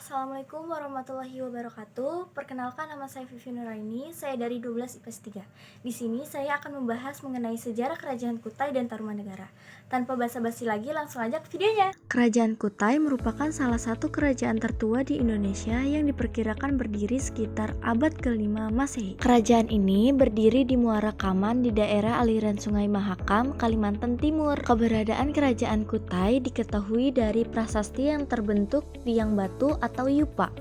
Assalamualaikum warahmatullahi wabarakatuh. Perkenalkan, nama saya Vivi Nuraini. Saya dari 12 IPS 3. Di sini saya akan membahas mengenai sejarah Kerajaan Kutai dan Tarumanegara. Tanpa basa-basi lagi, langsung aja ke videonya. Kerajaan Kutai merupakan salah satu kerajaan tertua di Indonesia yang diperkirakan berdiri sekitar abad ke-5 Masehi. Kerajaan ini berdiri di Muara Kaman di daerah aliran Sungai Mahakam, Kalimantan Timur. Keberadaan Kerajaan Kutai diketahui dari prasasti yang terbentuk tiang batu atau yupa.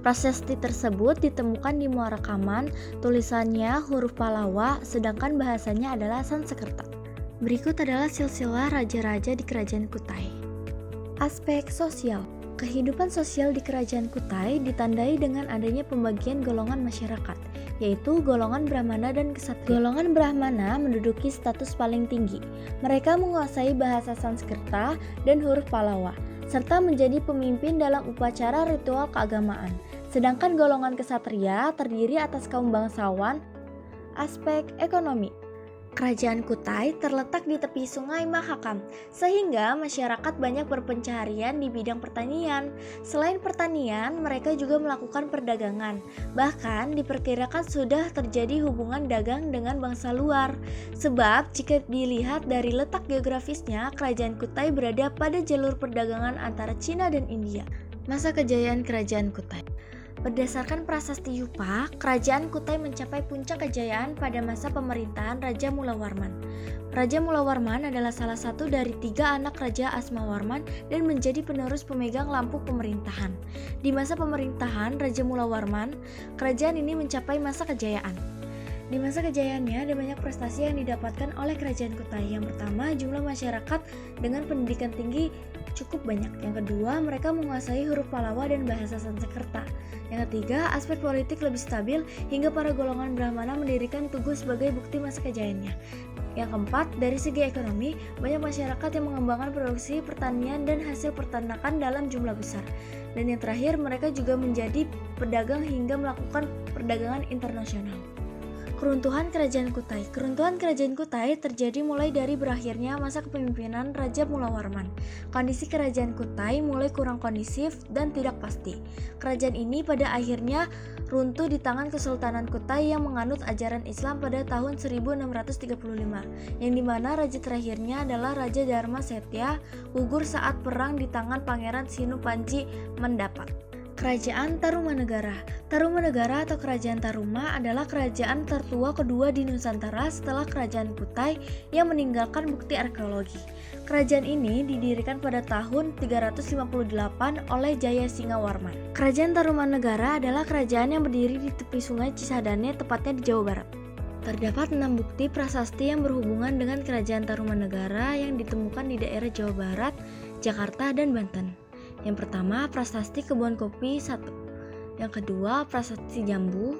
Prasasti tersebut ditemukan di Muara Kaman, tulisannya huruf Pallawa, sedangkan bahasanya adalah Sanskerta. Berikut adalah silsilah raja-raja di Kerajaan Kutai. Aspek sosial. Kehidupan sosial di Kerajaan Kutai ditandai dengan adanya pembagian golongan masyarakat, yaitu golongan Brahmana dan Ksatria. Golongan Brahmana menduduki status paling tinggi. Mereka menguasai bahasa Sanskerta dan huruf Pallawa, serta menjadi pemimpin dalam upacara ritual keagamaan. Sedangkan golongan Ksatria terdiri atas kaum bangsawan. Aspek ekonomi. Kerajaan Kutai terletak di tepi Sungai Mahakam, sehingga masyarakat banyak berpencaharian di bidang pertanian. Selain pertanian, mereka juga melakukan perdagangan. Bahkan diperkirakan sudah terjadi hubungan dagang dengan bangsa luar. Sebab jika dilihat dari letak geografisnya, Kerajaan Kutai berada pada jalur perdagangan antara Cina dan India. Masa kejayaan Kerajaan Kutai. Berdasarkan prasasti Yupa, Kerajaan Kutai mencapai puncak kejayaan pada masa pemerintahan Raja Mulawarman. Raja Mulawarman adalah salah satu dari 3 anak Raja Asmawarman dan menjadi penerus pemegang lampu pemerintahan. Di masa pemerintahan Raja Mulawarman, kerajaan ini mencapai masa kejayaan. Di masa kejayaannya ada banyak prestasi yang didapatkan oleh Kerajaan Kutai. Yang pertama, jumlah masyarakat dengan pendidikan tinggi cukup banyak. Yang kedua, mereka menguasai huruf Pallawa dan bahasa Sanskerta. Yang ketiga, aspek politik lebih stabil hingga para golongan Brahmana mendirikan tugu sebagai bukti masa kejayaannya. Yang keempat, dari segi ekonomi, banyak masyarakat yang mengembangkan produksi pertanian dan hasil peternakan dalam jumlah besar. Dan yang terakhir, mereka juga menjadi pedagang hingga melakukan perdagangan internasional. Keruntuhan Kerajaan Kutai. Keruntuhan Kerajaan Kutai terjadi mulai dari berakhirnya masa kepemimpinan Raja Mulawarman. Kondisi Kerajaan Kutai mulai kurang kondisif dan tidak pasti. Kerajaan ini pada akhirnya runtuh di tangan Kesultanan Kutai yang menganut ajaran Islam pada tahun 1635, yang dimana raja terakhirnya adalah Raja Dharma Setya gugur saat perang di tangan Pangeran Sinupanci Mendapat. Kerajaan Tarumanegara. Tarumanegara atau Kerajaan Taruma adalah kerajaan tertua kedua di Nusantara setelah Kerajaan Kutai yang meninggalkan bukti arkeologi. Kerajaan ini didirikan pada tahun 358 oleh Jayasingawarman. Kerajaan Tarumanegara adalah kerajaan yang berdiri di tepi Sungai Cisadane, tepatnya di Jawa Barat. Terdapat 6 bukti prasasti yang berhubungan dengan Kerajaan Tarumanegara yang ditemukan di daerah Jawa Barat, Jakarta, dan Banten. Yang pertama, prasasti Kebun Kopi 1. Yang kedua, prasasti Jambu.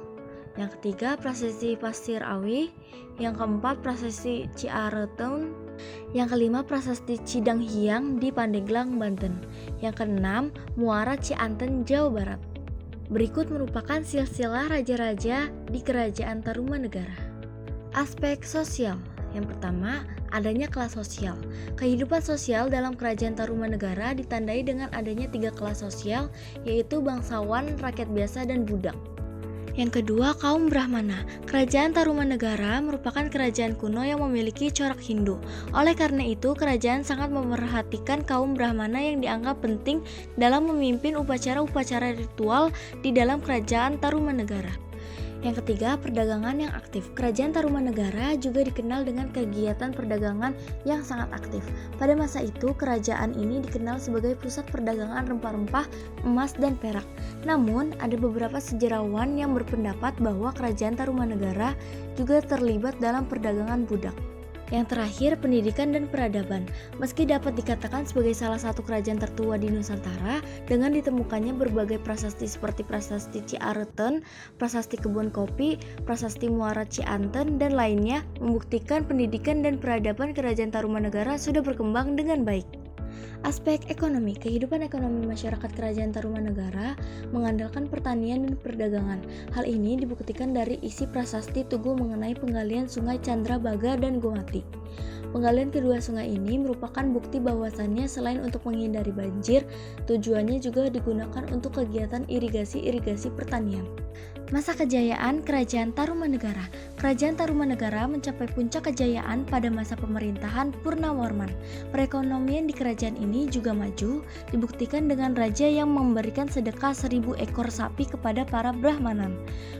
Yang ketiga, prasasti Pasir Awi. Yang keempat, prasasti Ciareteun. Yang kelima, prasasti Cidanghiang di Pandeglang, Banten. Yang keenam, Muara Cianten, Jawa Barat. Berikut merupakan silsilah raja-raja di Kerajaan Tarumanegara. Aspek sosial. Yang pertama, adanya kelas sosial. Kehidupan sosial dalam Kerajaan Tarumanegara ditandai dengan adanya 3 kelas sosial, yaitu bangsawan, rakyat biasa, dan budak. Yang kedua, kaum Brahmana. Kerajaan Tarumanegara merupakan kerajaan kuno yang memiliki corak Hindu. Oleh karena itu, kerajaan sangat memerhatikan kaum Brahmana yang dianggap penting dalam memimpin upacara-upacara ritual di dalam Kerajaan Tarumanegara. Yang ketiga, perdagangan yang aktif. Kerajaan Tarumanegara juga dikenal dengan kegiatan perdagangan yang sangat aktif. Pada masa itu, kerajaan ini dikenal sebagai pusat perdagangan rempah-rempah, emas, dan perak. Namun, ada beberapa sejarawan yang berpendapat bahwa Kerajaan Tarumanegara juga terlibat dalam perdagangan budak. Yang terakhir, pendidikan dan peradaban. Meski dapat dikatakan sebagai salah satu kerajaan tertua di Nusantara, dengan ditemukannya berbagai prasasti seperti prasasti Ciareteun, prasasti Kebun Kopi, prasasti Muara Cianten, dan lainnya, membuktikan pendidikan dan peradaban Kerajaan Tarumanegara sudah berkembang dengan baik. Aspek ekonomi, kehidupan ekonomi masyarakat Kerajaan Tarumanegara mengandalkan pertanian dan perdagangan. Hal ini dibuktikan dari isi prasasti Tugu mengenai penggalian Sungai Candrabaga dan Gomati. Penggalian kedua sungai ini merupakan bukti bahwasannya selain untuk menghindari banjir, tujuannya juga digunakan untuk kegiatan irigasi pertanian. Masa kejayaan Kerajaan Tarumanegara. Kerajaan Tarumanegara mencapai puncak kejayaan pada masa pemerintahan Purnawarman. Perekonomian di kerajaan ini juga maju, dibuktikan dengan raja yang memberikan sedekah 1.000 ekor sapi kepada para Brahmanan.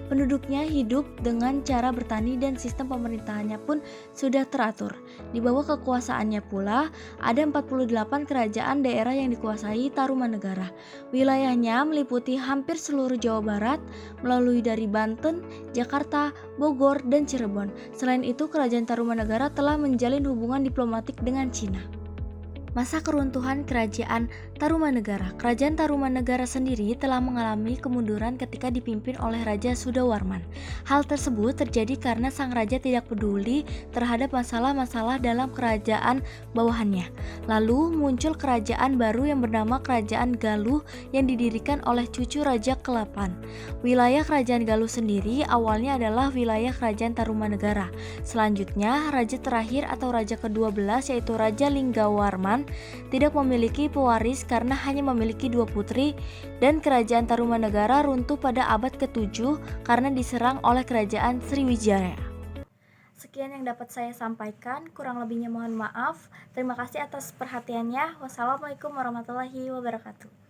Penduduknya hidup dengan cara bertani dan sistem pemerintahannya pun sudah teratur. Di bawah kekuasaannya pula, ada 48 kerajaan daerah yang dikuasai Tarumanegara. Wilayahnya meliputi hampir seluruh Jawa Barat, melalui dari Banten, Jakarta, Bogor, dan Cirebon. Selain itu, Kerajaan Tarumanegara telah menjalin hubungan diplomatik dengan Cina. Masa keruntuhan Kerajaan Tarumanegara. Kerajaan Tarumanegara sendiri telah mengalami kemunduran ketika dipimpin oleh Raja Sudawarman. Hal tersebut terjadi karena sang raja tidak peduli terhadap masalah-masalah dalam kerajaan bawahannya. Lalu muncul kerajaan baru yang bernama Kerajaan Galuh yang didirikan oleh cucu Raja ke-8. Wilayah Kerajaan Galuh sendiri awalnya adalah wilayah Kerajaan Tarumanegara. Selanjutnya, raja terakhir atau raja ke-12 yaitu Raja Linggawarman tidak memiliki pewaris karena hanya memiliki 2 putri, dan Kerajaan Tarumanegara runtuh pada abad ke-7 karena diserang oleh Kerajaan Sriwijaya. Sekian yang dapat saya sampaikan, kurang lebihnya mohon maaf. Terima kasih atas perhatiannya. Wassalamualaikum warahmatullahi wabarakatuh.